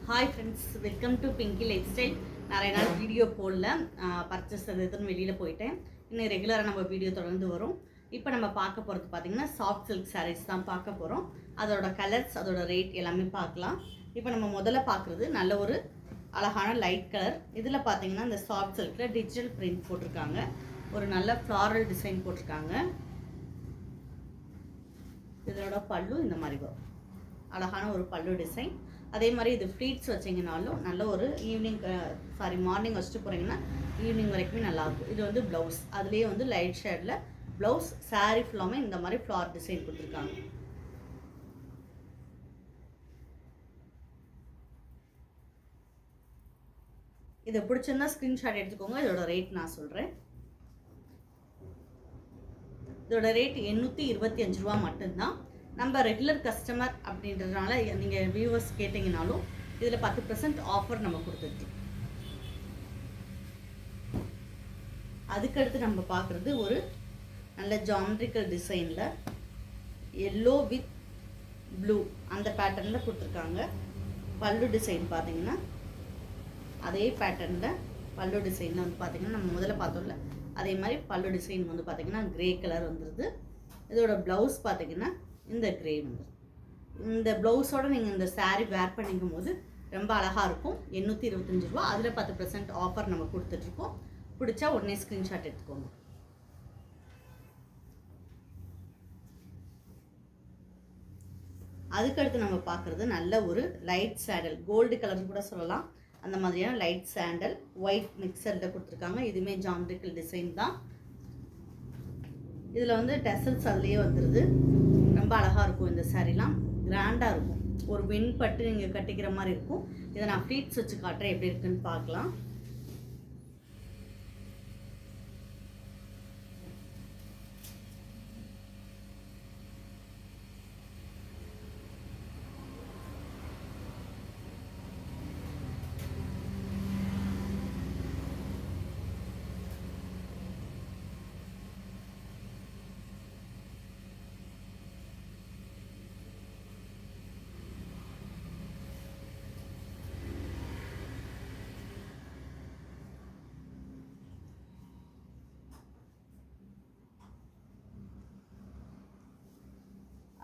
Hi friends, welcome to Pinki life style. நிறைய நாள் video போடல, பர்ச்சேஸ் எதுன்னு வெளியில் போயிட்டேன். இன்னும் ரெகுலராக நம்ம வீடியோ தொடர்ந்து வரும். இப்போ நம்ம பார்க்க போகிறது பார்த்திங்கன்னா சாஃப்ட் சில்க் சாரீஸ் தான் பார்க்க போகிறோம். அதோட கலர்ஸ், அதோட ரேட் எல்லாமே பார்க்கலாம். இப்போ நம்ம முதல்ல பார்க்குறது நல்ல ஒரு அழகான லைட் கலர். இதில் பார்த்திங்கன்னா இந்த சாஃப்ட் சில்கில் டிஜிட்டல் பிரிண்ட் போட்டிருக்காங்க. ஒரு நல்ல ஃப்ளாரல் டிசைன் போட்டிருக்காங்க. இதோட பல்லு இந்த மாதிரி வரும், அழகான ஒரு பல்லு டிசைன். அதே மாதிரி இது ஃப்ளீட்ஸ் வச்சிங்கனாலும் நல்ல ஒரு ஈவினிங் மார்னிங் வச்சுட்டு போகிறீங்கன்னா ஈவினிங் வரைக்குமே நல்லாயிருக்கும். இது வந்து ப்ளவுஸ், அதுலேயே வந்து லைட் ஷேடில் ப்ளவுஸ். சாரீ ஃபுல்லாமே இந்த மாதிரி ஃப்ளார் டிசைன் கொடுத்துருக்காங்க. இதை பிடிச்சிருந்தா ஸ்க்ரீன்ஷாட் எடுத்துக்கோங்க. இதோட ரேட் நான் சொல்கிறேன். இதோட ரேட் 825 ரூபா மட்டும்தான். நம்ம ரெகுலர் கஸ்டமர் அப்படின்றதுனால நீங்கள் வியூவர்ஸ் கேட்டிங்கனாலும் இதில் 10% ஆஃபர் நம்ம கொடுத்துருக்கோம். அதுக்கடுத்து நம்ம பார்க்குறது ஒரு நல்ல ஜாமெட்ரிக்கல் டிசைனில் எல்லோ வித் ப்ளூ அந்த பேட்டர்னில் கொடுத்துருக்காங்க. பல்லு டிசைன் பார்த்தீங்கன்னா அதே பேட்டர்னில் பல்லு டிசைனில் வந்து பார்த்திங்கன்னா நம்ம முதல்ல பார்த்தோம்ல அதே மாதிரி பல்லு டிசைன் வந்து பார்த்திங்கன்னா கிரே கலர் வந்துடுது. இதோட ப்ளவுஸ் பார்த்திங்கன்னா இந்த கிரே வந்து இந்த ப்ளவுஸோடு நீங்கள் இந்த சாரீ வேர் பண்ணிக்கும் போது ரொம்ப அழகாக இருக்கும். 825 ரூபா. அதில் 10% ஆஃபர் நம்ம கொடுத்துட்ருக்கோம். பிடிச்சா உடனே ஸ்க்ரீன்ஷாட் எடுத்துக்கோங்க. அதுக்கடுத்து நம்ம பார்க்குறது நல்ல ஒரு லைட் சாண்டல், கோல்டு கலர் கூட சொல்லலாம். அந்த மாதிரியான லைட் சாண்டல் ஒயிட் மிக்சரில் கொடுத்துருக்காங்க. இதுவுமே ஜாமெட்ரிக்கல் டிசைன் தான். இதில் வந்து டெசல்ஸ் அதுலேயே வந்துடுது. ரொம்ப அழகாக இருக்கும். இந்த சாரீலாம் கிராண்டாக இருக்கும். ஒரு வெண்பட்டு நீங்கள் கட்டிக்கிற மாதிரி இருக்கும். இதை நான் ஃப்ளீட்ஸ் வச்சு காட்டுறேன், எப்படி இருக்குன்னு பார்க்கலாம்.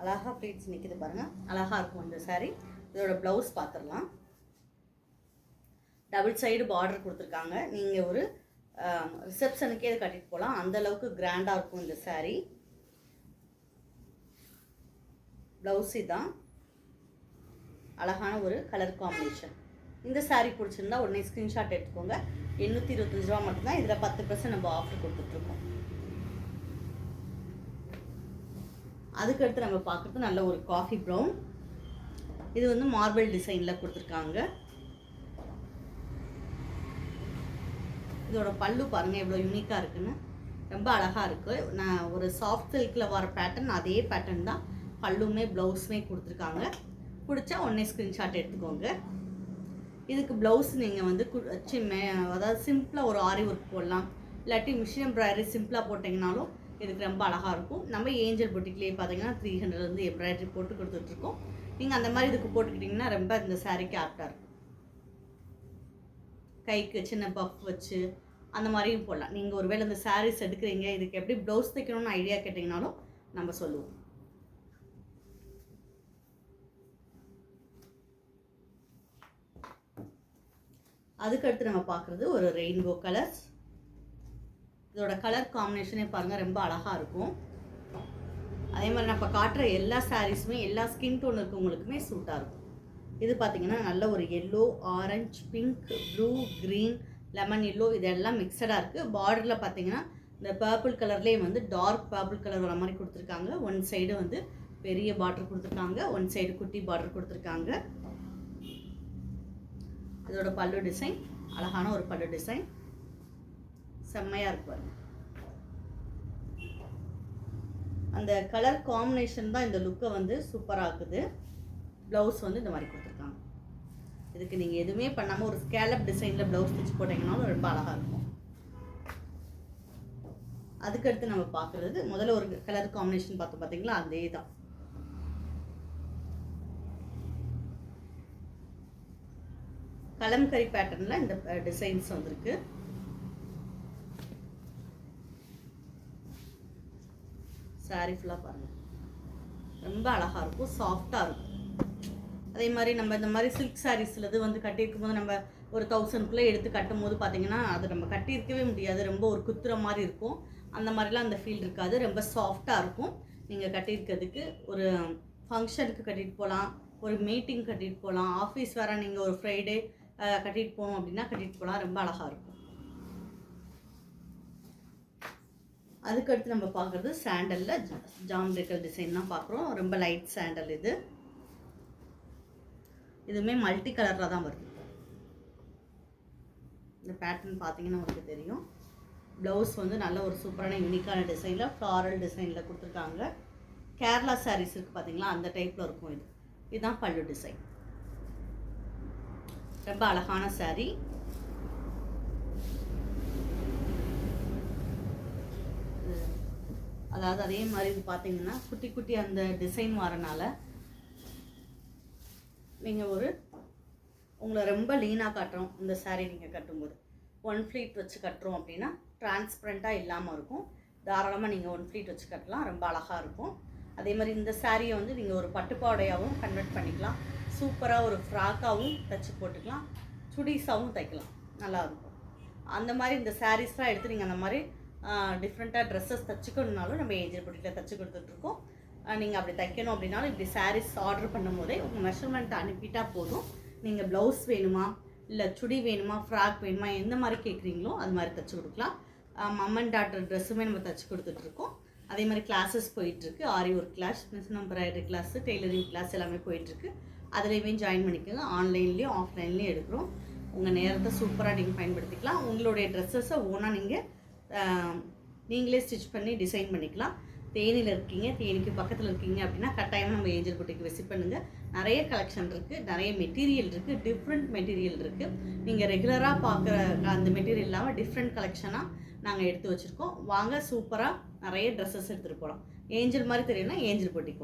அழகாக ப்ளீட்ஸ் நிற்கிது பாருங்கள், அழகாக இருக்கும் இந்த சாரீ. இதோட ப்ளவுஸ் பார்த்துடலாம். டபுள் சைடு பார்டர் கொடுத்துருக்காங்க. நீங்கள் ஒரு ரிசப்ஷனுக்கே இதை கட்டிட்டு போகலாம், அந்தளவுக்கு கிராண்டாக இருக்கும் இந்த சாரீ. ப்ளவுஸ் இதுதான், அழகான ஒரு கலர் காம்பினேஷன். இந்த சாரீ பிடிச்சிருந்தா உடனே ஸ்க்ரீன்ஷாட் எடுத்துக்கோங்க. 825 ரூபா மட்டும்தான். இதில் 10% நம்ம ஆஃபர் கொடுத்துட்ருக்கோம். அதுக்கடுத்து நம்ம பார்க்குறது நல்ல ஒரு காஃபி ப்ரௌன். இது வந்து மார்பிள் டிசைனில் கொடுத்துருக்காங்க. இதோட பல்லு பாருங்கள் எவ்வளோ யூனிக்காக இருக்குன்னு, ரொம்ப அழகாக இருக்குது. நான் ஒரு சாஃப்ட் சில்கில் வர பேட்டர்ன், அதே பேட்டர்ன் தான் பல்லுமே ப்ளவுஸுமே கொடுத்துருக்காங்க. பிடிச்சா உடனே ஸ்க்ரீன்ஷாட் எடுத்துக்கோங்க. இதுக்கு ப்ளவுஸ் நீங்கள் வந்து அதாவது சிம்பிளாக ஒரு ஆரி ஒர்க் போடலாம், இல்லாட்டி மிஷின் எம்ப்ராய்டரி சிம்பிளாக போட்டிங்கனாலும் இதுக்கு ரொம்ப அழகாக இருக்கும். நம்ம ஏஞ்சல் பொட்டிக்லேயே பார்த்தீங்கன்னா 300 எம்ப்ராய்டரி போட்டு கொடுத்துட்ருக்கோம். நீங்கள் அந்த மாதிரி இதுக்கு போட்டுக்கிட்டிங்கன்னா ரொம்ப இந்த சாரீக்கு ஆப்டாக இருக்கும். கைக்கு சின்ன பஃப் வச்சு அந்த மாதிரியும் போடலாம். நீங்கள் ஒருவேளை இந்த சாரீஸ் எடுக்கிறீங்க, இதுக்கு எப்படி ப்ளவுஸ் தைக்கணும்னு ஐடியா கேட்டிங்கனாலும் நம்ம சொல்லுவோம். அதுக்கடுத்து நம்ம பார்க்குறது ஒரு ரெயின்போ கலர்ஸ். இதோட கலர் காம்பினேஷனே பாருங்கள், ரொம்ப அழகாக இருக்கும். அதே மாதிரி நம்ம காட்டுற எல்லா சாரீஸுமே எல்லா ஸ்கின் டோன் இருக்கவங்களுக்குமே சூட்டாக இருக்கும். இது பார்த்திங்கன்னா நல்ல ஒரு yellow, orange, pink, blue, green, lemon yellow இதெல்லாம் மிக்சடாக இருக்குது. பார்டரில் பார்த்திங்கன்னா இந்த பர்பிள் கலர்லேயே வந்து டார்க் பர்பிள் கலர் வர மாதிரி கொடுத்துருக்காங்க. ஒன் சைடு வந்து பெரிய பார்டர் கொடுத்துருக்காங்க, ஒன் சைடு குட்டி பார்டர் கொடுத்துருக்காங்க. இதோட பல்லு டிசைன் அழகான ஒரு பல்லு டிசைன், செம்மையாக இருக்கும். அந்த கலர் காம்பினேஷன் தான் இந்த லுக்கை வந்து சூப்பராக இருக்குது. ப்ளவுஸ் வந்து இந்த மாதிரி கொடுத்துருக்காங்க. இதுக்கு நீங்கள் எதுவுமே பண்ணாமல் ஒரு ஸ்கேலப் டிசைனில் ப்ளவுஸ் தைச்சு போட்டிங்கனாலும் ரொம்ப அழகாக இருக்கும். அதுக்கடுத்து நம்ம பார்க்குறது முதல்ல ஒரு கலர் காம்பினேஷன் பார்த்தீங்களா, அதே தான். கலம்கரி பேட்டர்னில் இந்த டிசைன்ஸ் வந்திருக்கு. சாரீ ஃபுல்லாக பாருங்கள், ரொம்ப அழகாக இருக்கும், சாஃப்டாக இருக்கும். அதே மாதிரி நம்ம இந்த மாதிரி சில்க் சாரீஸில் இது வந்து கட்டியிருக்கும் போது நம்ம ஒரு 1000க்குள்ளே எடுத்து கட்டும் போது பார்த்திங்கன்னா அது நம்ம கட்டியிருக்கவே முடியாது, ரொம்ப ஒரு குத்துற மாதிரி இருக்கும். அந்த மாதிரிலாம் அந்த ஃபீல் இருக்காது, ரொம்ப சாஃப்டாக இருக்கும். நீங்கள் கட்டியிருக்கிறதுக்கு ஒரு ஃபங்க்ஷனுக்கு கட்டிட்டு போகலாம், ஒரு மீட்டிங் கட்டிட்டு போகலாம், ஆஃபீஸ் வேறு நீங்கள் ஒரு ஃப்ரைடே கட்டிட்டு போகணும் அப்படின்னா கட்டிட்டு போகலாம், ரொம்ப அழகாக இருக்கும். அதுக்கடுத்து நம்ம பார்க்குறது சாண்டலில் ஜாமெட்ரிக்கல் டிசைன் தான் பார்க்குறோம். ரொம்ப லைட் சாண்டல் இது. இதுவுமே மல்டி கலரில் தான் வருது. இந்த பேட்டர்ன் பார்த்தீங்கன்னா உங்களுக்கு தெரியும். ப்ளவுஸ் வந்து நல்ல ஒரு சூப்பரான யூனிக்கான டிசைனில் ஃப்ளாரல் டிசைனில் கொடுத்துருக்காங்க. கேரளா சாரீஸ் இருக்குது பார்த்தீங்களா, அந்த டைப்பில் இருக்கும் இது. இதுதான் பல்லு டிசைன். ரொம்ப அழகான சாரீ. அதாவது அதே மாதிரி இது பார்த்தீங்கன்னா குட்டி குட்டி அந்த டிசைன் வரனால நீங்கள் உங்களை ரொம்ப லீனாக காட்டுறோம் இந்த சாரீ நீங்கள் கட்டும்போது. 1 ஃப்ளீட் வச்சு கட்டுறோம் அப்படின்னா டிரான்ஸ்பரண்ட்டாக இல்லாமல் இருக்கும். தாராளமாக நீங்கள் 1 ஃப்ளீட் வச்சு கட்டலாம், ரொம்ப அழகாக இருக்கும். அதே மாதிரி இந்த சாரியை வந்து நீங்கள் ஒரு பட்டுப்பாடையாகவும் கன்வெர்ட் பண்ணிக்கலாம், சூப்பராக ஒரு ஃப்ராக்காகவும் தைச்சி போட்டுக்கலாம், சுடிஸாகவும் தைக்கலாம், நல்லாயிருக்கும். அந்த மாதிரி இந்த சாரீஸ்லாம் எடுத்து நீங்கள் அந்த மாதிரி டிஃப்ரெண்ட்டாக ட்ரெஸ்ஸஸ் தைச்சிக்கணுன்னாலும் நம்ம ஏஞ்சல் பொட்டியில் தைச்சி கொடுத்துட்ருக்கோம். நீங்கள் அப்படி தைக்கணும் அப்படின்னாலும் இப்படி சாரீஸ் ஆர்டர் பண்ணும் போதே உங்கள் மெஷர்மெண்ட் அனுப்பிட்டால் போதும். நீங்கள் ப்ளவுஸ் வேணுமா, இல்லை சுடி வேணுமா, ஃப்ராக் வேணுமா, எந்த மாதிரி கேட்குறீங்களோ அது மாதிரி தைச்சி கொடுக்கலாம். மம் அண்ட் டாட்டர் ட்ரெஸ்ஸுமே நம்ம தைச்சி கொடுத்துட்ருக்கோம். அதே மாதிரி கிளாஸஸ் போயிட்டுருக்கு, aari work class, machine embroidery class, tailoring class எல்லாமே போயிட்டுருக்கு. அதுலேயுமே ஜாயின் பண்ணிக்கோங்க. ஆன்லைன்லேயும் ஆஃப்லைன்லேயும் எடுக்கிறோம். உங்கள் நேரத்தை சூப்பராக நீங்கள் பயன்படுத்திக்கலாம். உங்களுடைய ட்ரெஸ்ஸஸை ஓனாக நீங்களே ஸ்டிச் பண்ணி டிசைன் பண்ணிக்கலாம். தேனியில் இருக்கீங்க, தேனிக்கு பக்கத்தில் இருக்கீங்க அப்படின்னா கட்டாயமாக நம்ம ஏஞ்சல் பொட்டிக்கு விசிட் பண்ணுங்கள். நிறைய கலெக்ஷன் இருக்குது, நிறைய மெட்டீரியல் இருக்குது, டிஃப்ரெண்ட் மெட்டீரியல் இருக்குது. நீங்கள் ரெகுலராக பார்க்குற அந்த மெட்டீரியல் இல்லாமல் டிஃப்ரெண்ட் கலெக்ஷனாக நாங்கள் எடுத்து வச்சுருக்கோம். வாங்க, சூப்பராக நிறைய ட்ரெஸ்ஸஸ் எடுத்துகிட்டு போகலாம். ஏஞ்சல் மாதிரி தெரியும்னா ஏஞ்சல் பொட்டிக்கு